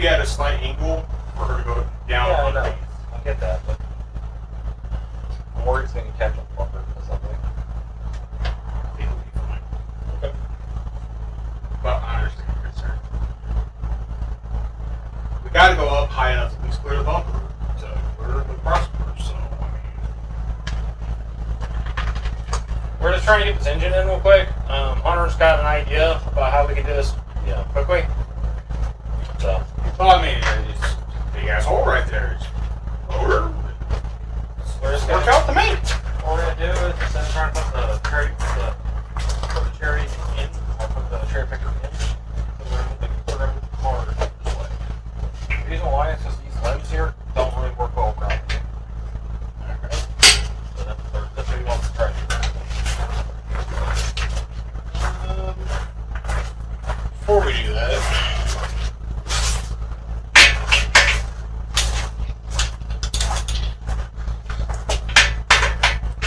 be at a slight angle for her to go down. Yeah, I know. I get that, but I'm worried it's going to catch a bumper or something. I think it'll be fine. Okay. But I understand your concern. We got to go up high enough to at least clear the bumper to clear the crossbar. So, I mean, We're just trying to get this engine in real quick. Hunter's got an idea about how we can do this, quickly. So, well, I mean, it's a big ass hole right there. It's motor. Work out the main. What we're gonna do is instead of trying to put the cherry in, I'll put the cherry picker in. So we're gonna put the car this way. The reason why is because these limbs here don't really work well with gravity. Okay. So that's what we want to try to do. Before we do that,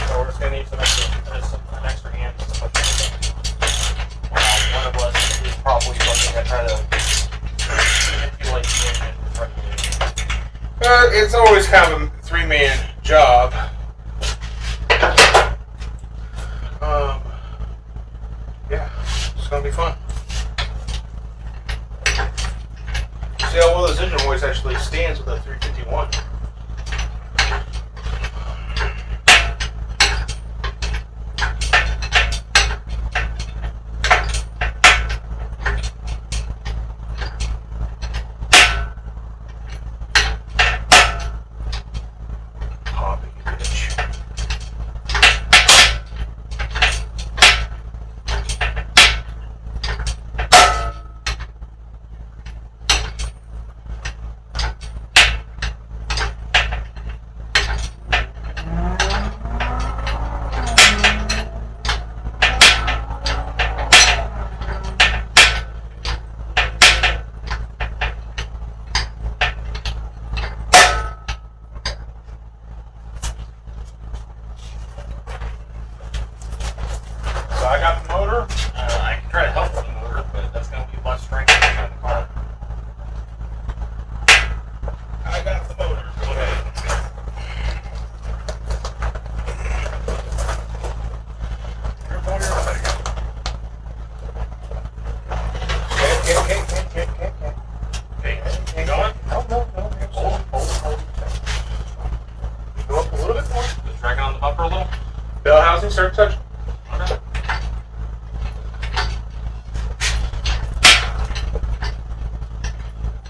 so we're just gonna need an extra hand to put this in. One of us is probably something I try to manipulate the engine in front of you. it's always kind of a three-man job. Yeah, it's gonna be fun. See how well this engine voice actually stands with a 351. Hopping bitch. So I got the motor. I can try to help with the motor, but that's going to be much strength in the car. I got the motor. Go ahead. Okay. Going? No. Hold. Go up a little bit more. Just drag it on the bumper a little. Bell housing, start touching. Okay.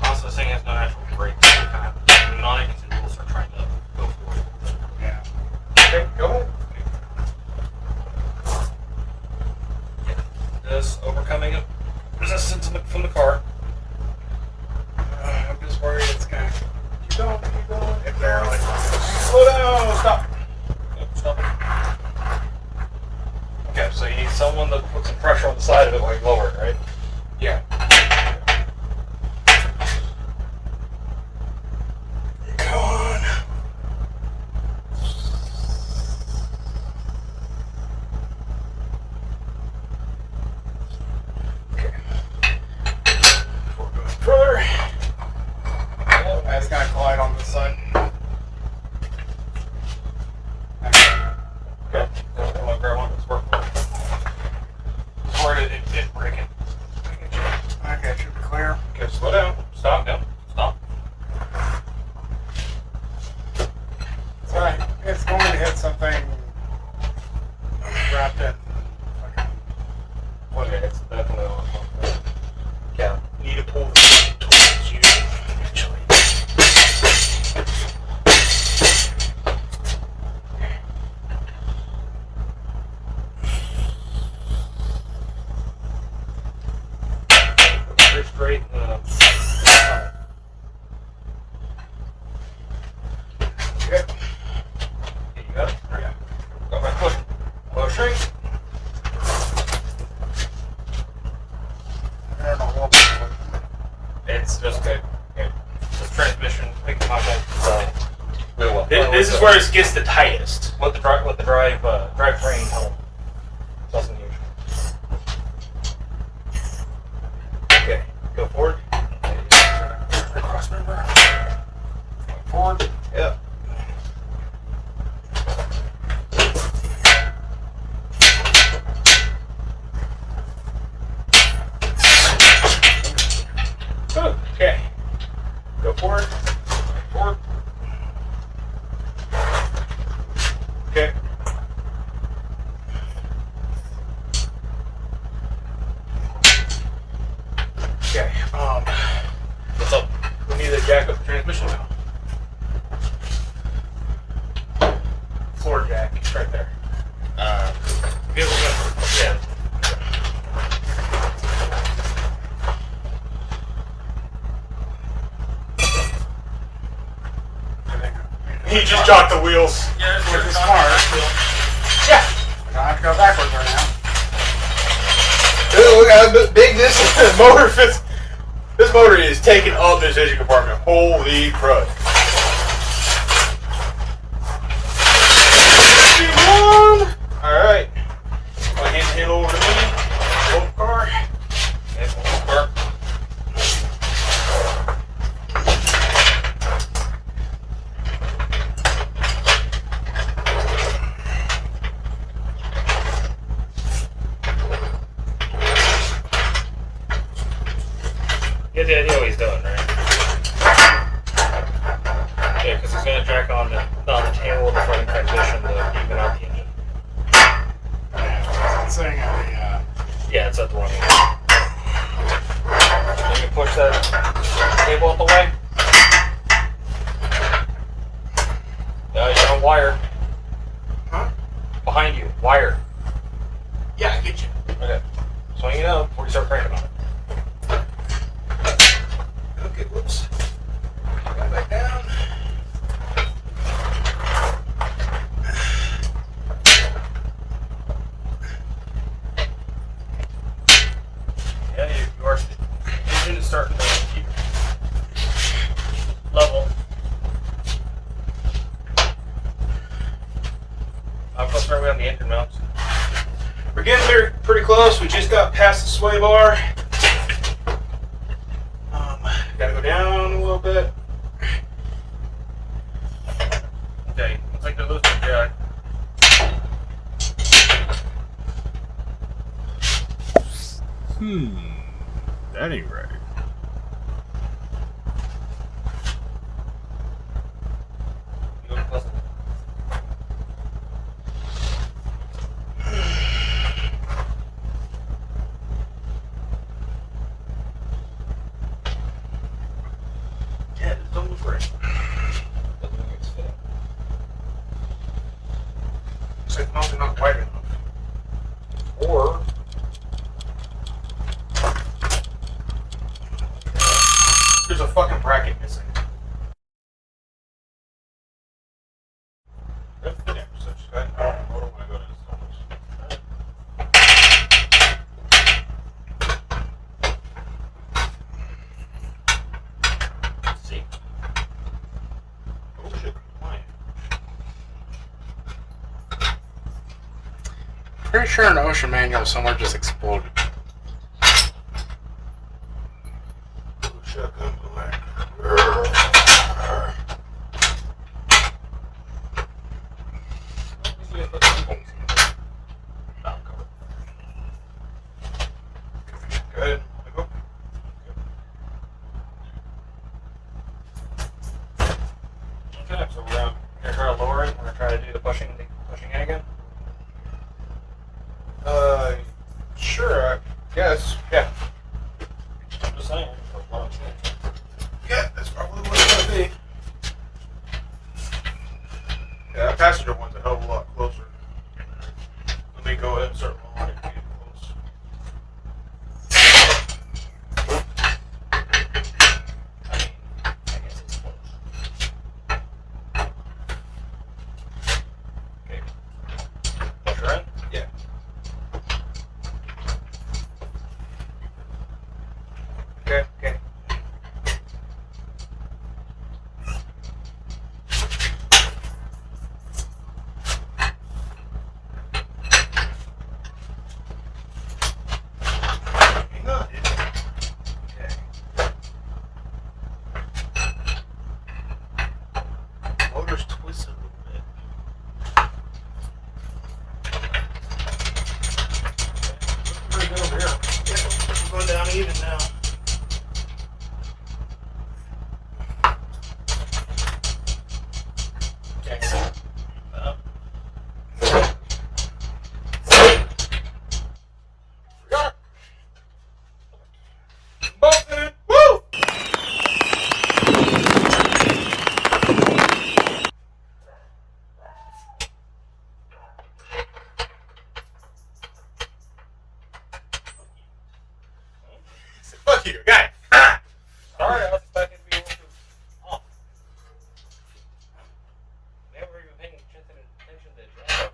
Also, this thing has no natural brake. So you kind of have to lean on it until you'll start trying to go for it. Yeah. Okay, go ahead. This overcoming of resistance from the car. I'm just worried it's going to keep going. It barely. Slow down. Stop. Yep, stop it. Okay, so you need someone to put some pressure on the side of it while you lower it, right? Yeah. Come on. Okay. Before going further. Oh, that's going to collide on this side. Okay. I'm gonna grab one that's working. It's worried it's breaking. Okay, should be clear. Okay, slow down. Stop. Yep. Stop. It's alright. It's going to hit something wrapped in. Okay, it's definitely on. Yeah. Need to pull the thing towards you, actually. Very straight. Okay. You got it? Yeah. Go back, push. Pushing. I don't know what. It's just good. This transmission picking up really well. This is where it gets the tightest. What the drivetrain help. Doesn't use. Okay, go forward. Okay. Okay. What's up? We need to jack up the transmission now. Floor jack. It's right there. Yeah. He just jocked the wheels. Yeah, Which is smart. Yeah. I don't have to go backwards right now. Dude, look how big this motor fits. This motor is taking up this engine compartment. Holy crud. Alright. I'll hand the handle over to me. Old car. That's one car. You get the idea what he's doing, right? Yeah, because he's going to jack on the tail of the front transmission to even out the engine. Yeah, I'm saying Yeah, it's at the wrong angle. Then you push that cable out the way. You're on wire. Huh? Behind you, wire. Yeah, I get you. Okay. Swing it up before you start cranking on it. Okay, whoops. Got back down. Yeah, your engine is starting to keep level. I'm supposed to on the engine mounts. We're getting there pretty close. We just got past the sway bar. Gotta go down a little bit. Okay, looks like they're losing the jack. That ain't right. You want to plus it? Yeah, it don't look right. Doesn't look like it's fitting. Looks like the mounts are not wide enough. Or There's a fucking bracket missing. That's the damage. So just go ahead and power the motor when I go to this. See. Oh shit, compliant. Pretty sure an ocean manual somewhere just exploded. Oh shit, compliant. Go ahead. Go. Okay, so we're gonna try to lower it. We're gonna try to do the pushing in again. Sure, I guess. Yeah. I'm just saying. That's what I'm saying. Yeah, that's probably what it's gonna be. Yeah, that passenger one's a hell of a lot closer. Let me go ahead and start lowering it to get close. I guess it's close. Okay. Push her in. Yeah. Okay. Okay. Fuck you, guy. Ha! Sorry, I was expecting to be able to. Oh. Never even paying attention to Jack.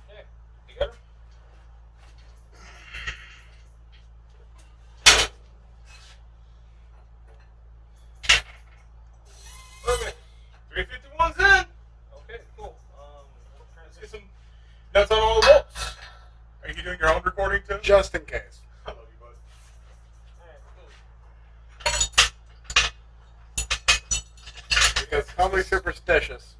Yeah, together? Perfect. 351's in. Okay, cool. Let's get some nuts on all the bolts. Are you doing your own recording too? Just in case. I love you, bud. Alright, cool. Because somebody's superstitious.